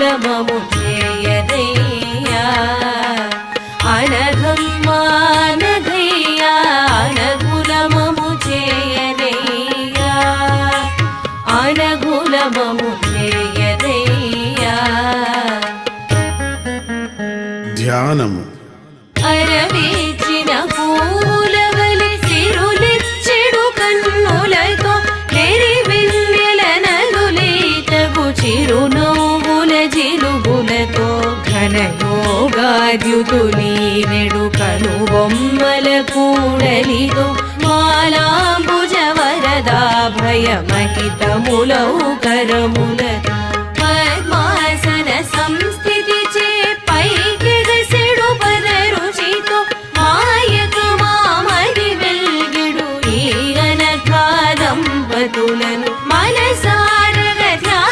అనగులమము చేయదయ్యా అనఘమ్మానఘయ్యా అనగులమము చేయదయ్యా అనగులమము చేయదయ్యా ధ్యానము అరవేచిన పూలవలి సిరులిచ్చెడు కన్నులతో నెరివెన్నెల నలులేతగు చిరునవ్వుల జిలుగులతో ఘనయోగాద్యుతులీనెడు కనుబొమ్మల కూడలితో మాలాంబుజ వరదాభయ మహితములౌ కరముల